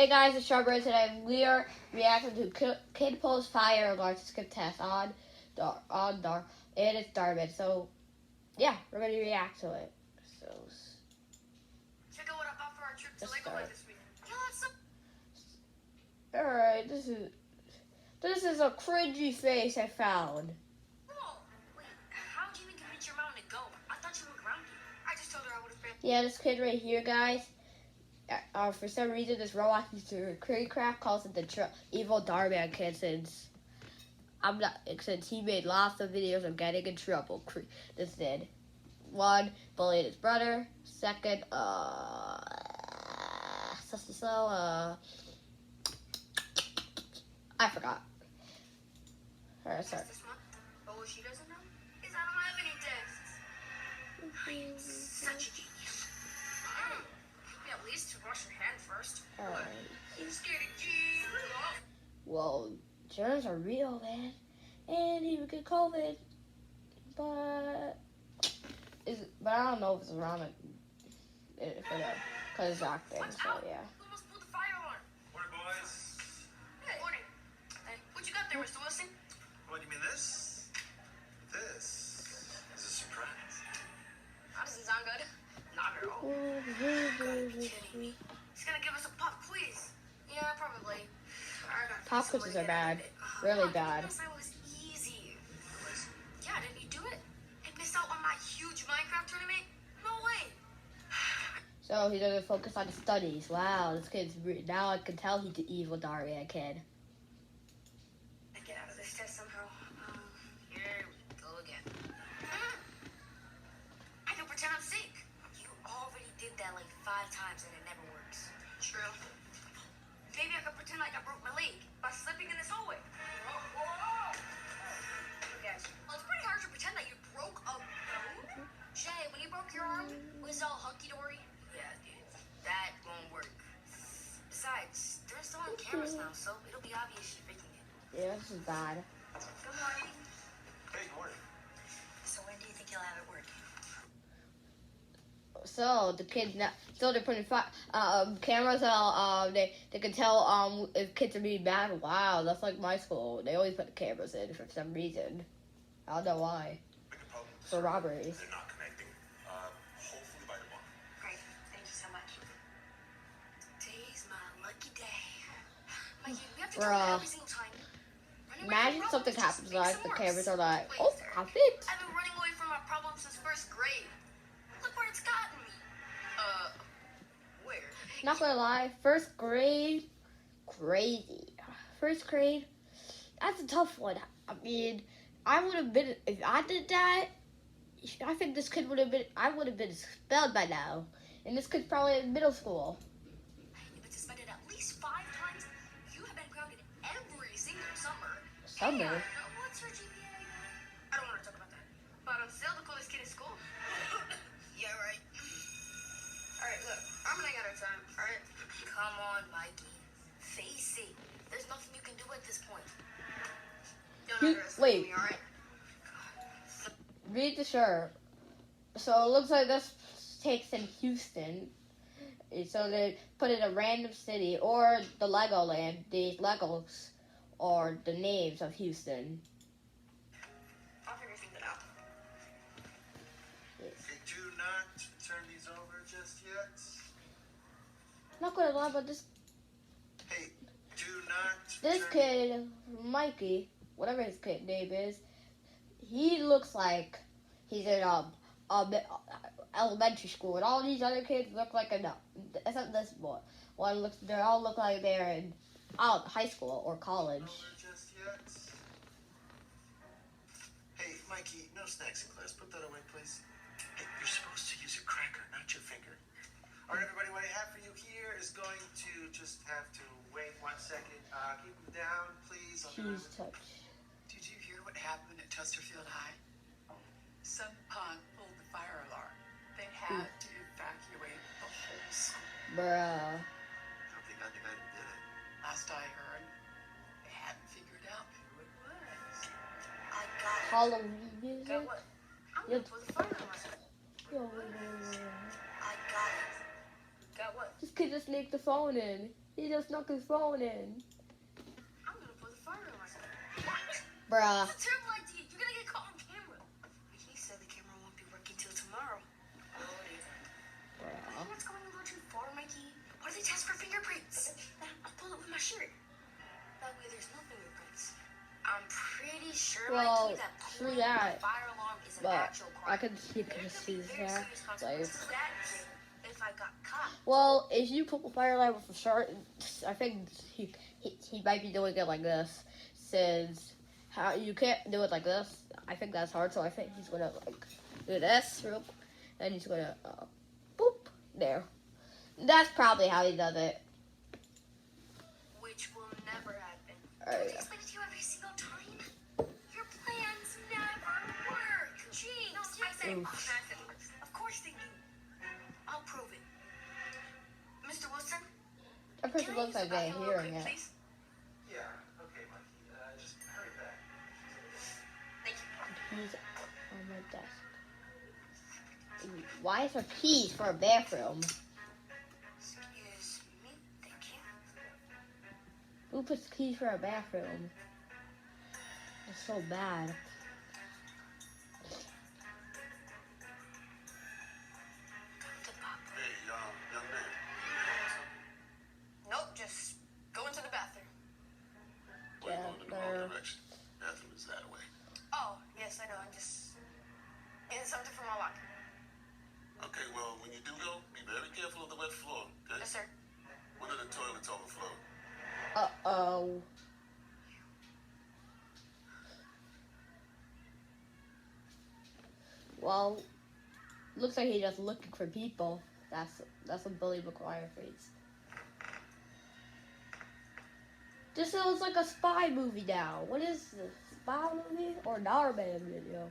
Hey guys, it's Strawberry today. We are reacting to Kid Pulls Fire Alarm Skip Test on Dhar, and it's Dhar Mann. So, yeah, we're gonna react to it. So, check out what I bought for our trip to Legoland this week. Alright, this is a cringy face I found. Whoa, wait, how do you even reach your mountain to go? I thought you were grounded. I just told her I would have been. Yeah, this kid right here, guys. For some reason, this robot user Craft calls it the evil Dhar Mann kid since he made lots of videos of getting in trouble. This did. One, bullied his brother. Second, I forgot. Alright, sorry. But what she doesn't know is I don't have any tests. I am such a genius. At least wash your hand first. Alright. You scared of germs? Well, germs are real, man. And he would get COVID. But I don't know if it's around it for them. Because it's acting, so yeah. Who almost pulled the fire alarm? Morning, boys. Hey. Morning. Hey, what you got there, Mr. Wilson? What, you mean this? This is a surprise. That doesn't sound good. Not at all. He's gonna give us a pop quiz. Yeah, probably. Pop quizzes are bad. Really bad. That was easy. Yeah, didn't you do it? And miss out on my huge Minecraft tournament? No way. So he doesn't focus on his studies. Wow, this kid's now I can tell he's the evil Dhar Mann kid. I get out of this test somehow. Here we go again. I can pretend I'm sick. You already did that like 5 times and it never works. True. Maybe I could pretend like I broke my leg by slipping in this hallway. Whoa. Guys, well, it's pretty hard to pretend that you broke a bone. Shay, when you broke your arm, was it all hunky-dory? Yeah, dude. That won't work. Besides, they're still on cameras now, so it'll be obvious you're faking it. Yeah, this is bad. Good morning. Hey, good morning. So when do you think you'll have it work? So the kids now, so they're putting cameras out. They can tell if kids are being bad. Wow, that's like my school. They always put the cameras in for some reason. I don't know why. For robberies. They're not connecting. Hopefully by tomorrow. Great. Thank you so much. Today's my lucky day. Mikey, we have to do it every single time. Imagine something happens like the cameras are like, oh, I fixed. I've been running away from my problem since 1st grade. Look where it's gotten me. Where? Not gonna lie, 1st grade, crazy. 1st grade, that's a tough one. I mean, I would have been, if I did that, I think this kid would have been, I would have been expelled by now. And this kid's probably in middle school. You've been suspended at least 5 times. You have been grounded every single summer. Summer? Hey, what's your GPA? I don't want to talk about that. But I'm still the coolest kid in school. Yeah, right. Alright, look, I'm running out of time, alright? Come on, Mikey. Face it. There's nothing you can do at this point. Don't underestimate me, alright? Read the shirt. So it looks like this takes in Houston. So they put in a random city or the Legoland. These Legos are the names of Houston. I'll figure something out. Hey, do not turn these over just yet. Not gonna lie, but this kid, Mikey, whatever his kid name is, he looks like he's in elementary school, and all these other kids look like except this boy. They all look like they're in high school or college. Just yet. Hey, Mikey, no snacks in class. Put that away, please. Hey, you're supposed to use a cracker, not your finger. All right, everybody, what I have for you here is going to just have to wait 1 second. Keep them down, please. Cheese touch. Did you hear what happened at Chesterfield High? Some punk pulled the fire alarm. They had to evacuate the whole school. Bruh. I don't think I did it. Last I heard, they hadn't figured out who it was. I got it. Halloween music. Got what? I'm gonna put the fire on myself. Yo, I got it. Got what? this kid just sneaked the phone in. He just snuck his phone in. I'm gonna put the fire alarm. Bruh. That's a terrible idea. You're gonna get caught on camera. He said the camera won't be working till tomorrow. Oh, it is. Bruh. What's going a little too far, Mikey? What if they test for fingerprints? I'll pull it with my shirt. That way there's no fingerprints. I'm pretty sure, Well, Mikey, that true pulling that. the fire alarm is an But actual crime. I can see There could see be very that. serious Like, consequences to that if I got caught. well, if you put the fire alarm with a shirt, I think he might be doing it like this. Since how you can't do it like this, I think that's hard. So I think he's gonna like do this, and he's gonna boop there. That's probably how he does it. Which will never happen. Oh, Don't I yeah. explain it to you every single time? Your plans never work. Jeez. No, I said Oof. of course they do. I'll prove it. Mr. Wilson? That person looks like they're hearing it. Please? Yeah, okay, Mikey. Just hurry back. Thank you. He's on my desk. Why is there keys for a bathroom? Excuse me. Thank you. Who puts keys for a bathroom? That's so bad. Hey, young man. Nope, just go into the bathroom. We're going in the there. wrong direction. Bathroom is that way. Oh, yes, I know. I'm just getting something from my locker. Okay, well, when you do go, be very careful of the wet floor, okay? Yes, sir. One of the toilets overflowed. Uh-oh. Well, looks like he's just looking for people. That's what Billy McGuire reads. This sounds like a spy movie now. What is this? Spy movie or Dhar Mann video?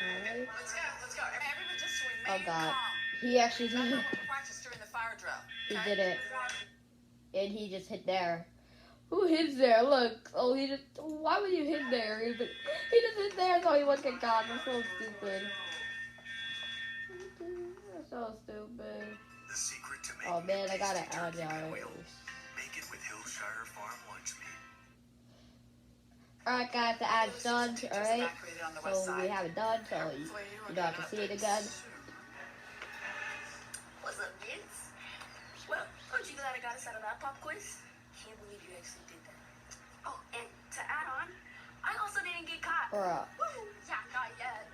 Alright. Let's go. Everybody just Oh remain God, calm. he actually did Remember it. what we practiced during the fire drill. He okay? did it, and he just hit there. Who hits there? Look. Oh, he just. Why would you hit there? He just hit there so he wouldn't get caught. That's so stupid. That's so stupid. The secret to Oh making man, I a gotta tasty add turkey y'all. pinwheel. Make it with Hillshire Farm lunch meat. Alright guys, the ad's done. Teachers Alright. evacuated on the west So we side. have it done, so you don't have to see it again. What's up, kids? Well, aren't you glad I got us out of that pop quiz? Can't believe you actually did that. Oh, and to add on, I also didn't get caught. Bruh. Woo! Yeah, not yet.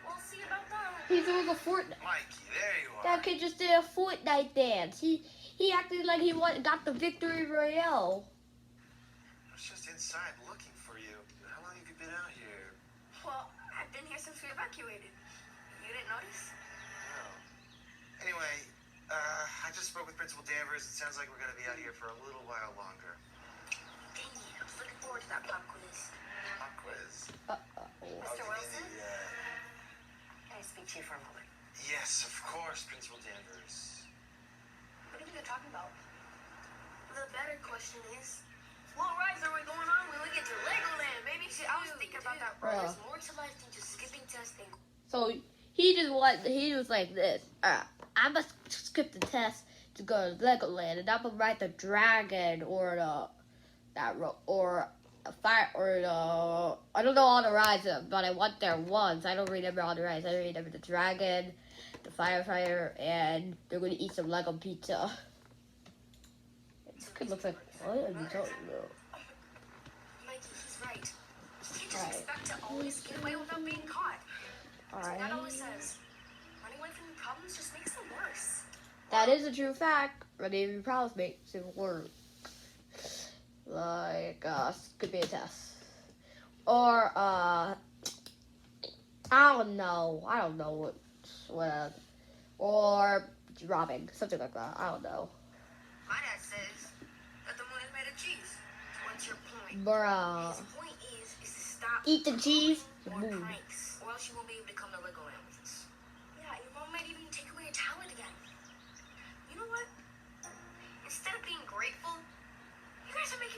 We'll see about that. He's doing a Fortnite. Mikey, there you are. That kid just did a Fortnite dance. He acted like he got the victory royale. I was just inside looking for you. How long have you been out here? Well, I've been here since we evacuated. You didn't notice? Oh. Anyway, I just spoke with Principal Danvers. It sounds like we're going to be out here for a little while longer. Dang it, I was looking forward to that pop quiz. Pop quiz. Uh-oh. Mr. Wilson? Yeah. Can I speak to you for a moment? Yes, of course, Principal Danvers. What do you think they're talking about? The better question is, what rides are we going on when we get to Legoland, baby? See, I was thinking about that, bro. There's more to life than just skipping tests and... So he was like this. I must skip the test to go to Legoland, and I'm gonna ride the dragon or a fire or I don't know all the rides, but I went there once. I don't remember all the rides. I remember the dragon, the firefighter, and they're gonna eat some Lego pizza. This kid looks like what? I don't know. Mikey, he's right. You can't just Right. expect to always get away without being caught. All That right. always says, running away from your problems just makes them worse. That is a true fact. Running from your problems makes it worse. Like, could be a test. Or, I don't know what, or robbing, something like that. I don't know. My dad says that the moon is made of cheese. What's your point? Bruh. His point is to stop Eat the cheese, the or moon. pranks, or else you won't be able to come to Legoland with us. Yeah, your mom might even take away your talent again. You know what? Instead of being grateful, you guys are making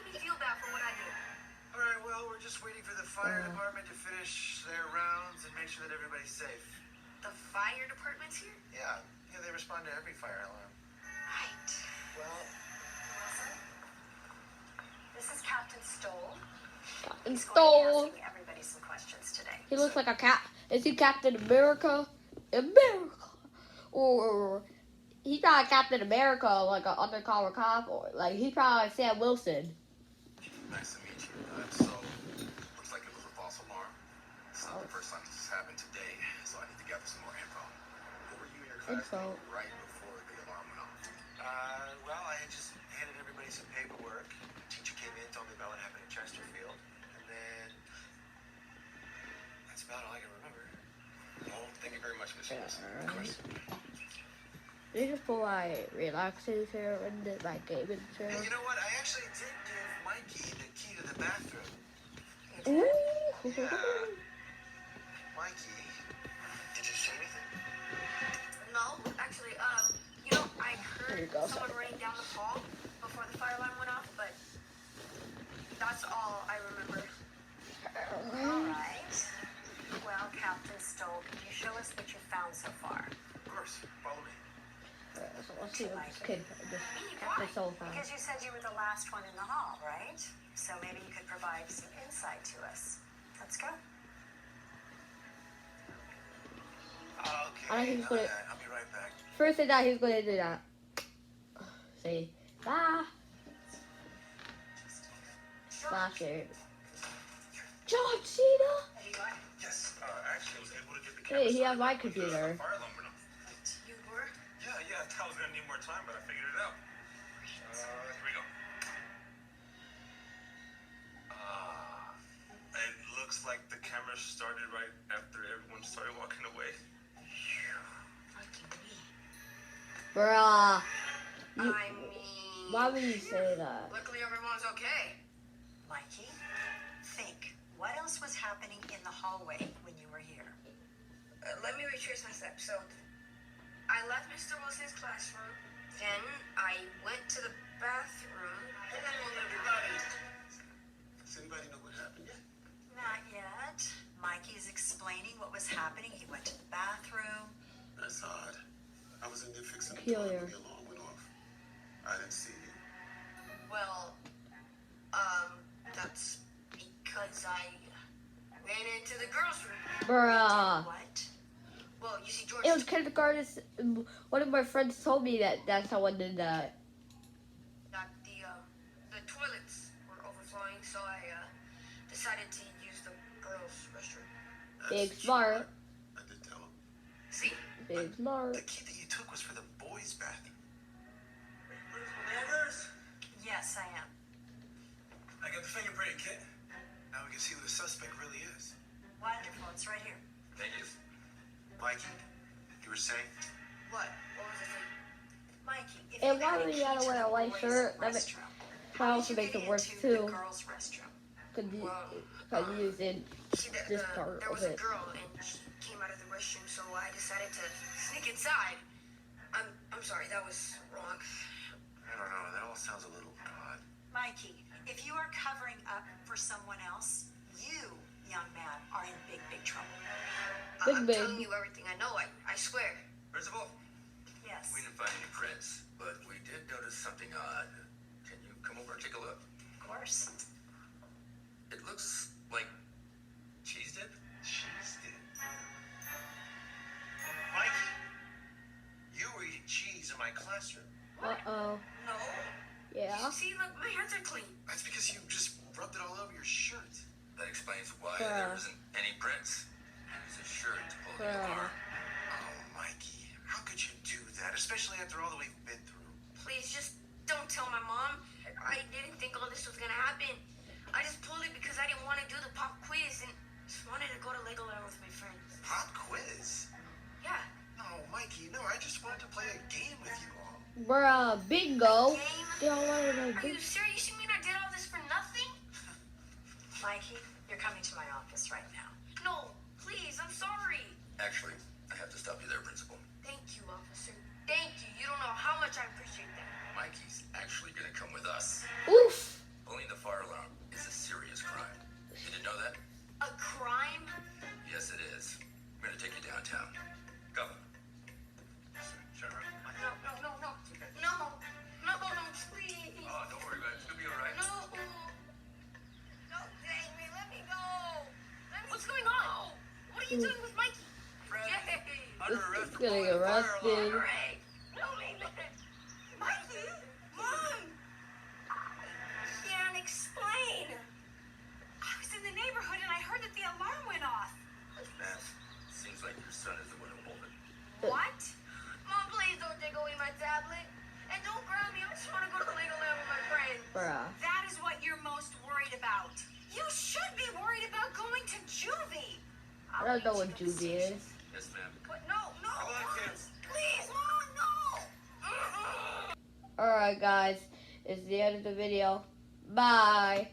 fire alarm. Right. Well, Wilson, this is Captain Stoll. Captain He's going to be Stoll. asking everybody some questions today. He looks like a cat. Is he Captain America? America. Or he's probably Captain America, like an undercover cop, or like he's probably Sam Wilson. Nice to meet you. So, looks like it was a false alarm. It's not the first time this has happened today, so I need to gather some more info. Who were you in your class? Info. Right before the alarm went off. Well, I had just handed everybody some paperwork. The teacher came in, told me about what happened in Chesterfield, and then that's about all I can remember. Well, thank you very much, Mr. Wilson. Of course. They just put my relaxing chair and my gaming chair. And you know what? I actually did give Mikey the key to the bathroom. Ooh. Yeah. Mikey, did you say anything? No, actually, I There you heard go. someone running down the hall before the fire alarm went off, but that's all I remember. All right. Well, Captain Stoll, could you show us what you found so far? Of course. Follow me. So let's see what this kid, this Captain Soul found. Because you said you were the last one in the hall, right? So maybe you could provide some insight to us. Let's go. Okay. I think he's gonna. I'll be right back. First thing that he's gonna do that. See, bye. Last year. John Cena. Yes, actually, I was able to get the Hey, he has my started when the computer. fire alarm went off. You were? Yeah, I thought I was gonna need more time, but I figured it out. Here we go. It looks like the camera started right after everyone started walking away. Bruh. I mean, Why would you say that? luckily everyone's okay. Mikey, think. What else was happening in the hallway when you were here? Let me retrace my steps. So, I left Mr. Wilson's classroom, then I went to the bathroom. Hold on, everybody. Does anybody know what happened yet? Not yet. Mikey's explaining what was happening. He went to the bathroom. That's odd. I was in there fixing the Peculiar. toilet when the alarm went off. I didn't see you. Well, that's because I ran into the girls' room. Bruh. What? Well, you see, George. It was kindergarten. One of my friends told me that that's how one did that. That the toilets were overflowing, so I decided to use the girls' restroom. Big That's smart. true. I did tell him. See? Big smart. The key that you took was for the boys' bathroom. Yes, I am. I got the fingerprint kit. Now we can see who the suspect really is. Wonderful. It's right here. Thank you. Mikey, you were saying? What? What was it? Mikey, if And you why had a would you key gotta to wear the a white boys' shirt? That restroom, That how also did you makes get it worse into too. the girls' restroom? Cause you didn't. See, This part there of was a it. girl, and she came out of the restroom, so I decided to sneak inside. I'm sorry, that was wrong. I don't know. That all sounds a little odd. Mikey, if you are covering up for someone else, you, young man, are in big, big trouble. I'm Big telling babe. you everything I know. I swear. Principal, Yes. we didn't find any prints, but we did notice something odd. Can you come over and take a look? Of course. It looks like cheese dip. Cheese dip. Mikey, you were eating cheese in my classroom. Uh-oh. No. Yeah. See, look, my hands are clean. That's because you just rubbed it all over your shirt. That explains why Bruh. there isn't any prints. Use a shirt to pull the Bruh. alarm. Oh, Mikey, how could you do that? Especially after all that we've been through. Please, just don't tell my mom. I didn't think all this was gonna happen. I just pulled it because I didn't want to do the pop quiz and just wanted to go to Legoland with my friends. Pop quiz? Yeah. No, Mikey, no, I just wanted to play a game with you all. Bruh, bingo. Game? They all wanted to Are you serious? You mean I did all this for nothing? Mikey, you're coming to my office right now. No, please, I'm sorry. Actually, I have to stop you there, Principal. Thank you, officer. Thank you. You don't know how much I appreciate that. Mikey's actually gonna come with us. Oof. Pulling the fire alarm is a serious crime. You didn't know that? A crime? Yes, it is. I'm gonna take you downtown. Go. Sure, No, you doing with Mikey? Under It's arrest for getting blowing a fire arrested. alarm. Hooray! No, Mikey, Mom! Can't explain. I was in the neighborhood and I heard that the alarm went off. Man, seems like your son is the one who pulled it. What? Mom, please don't take away my tablet. And don't grab me. I just want to go to Legoland with my friends. Bruh. That is what you're most worried about. You should be worried about going to juvie. I don't know what juvie is. Yes, ma'am. But no, Come on, Mom. kids. Please, Mom, no. Alright guys, it's the end of the video. Bye.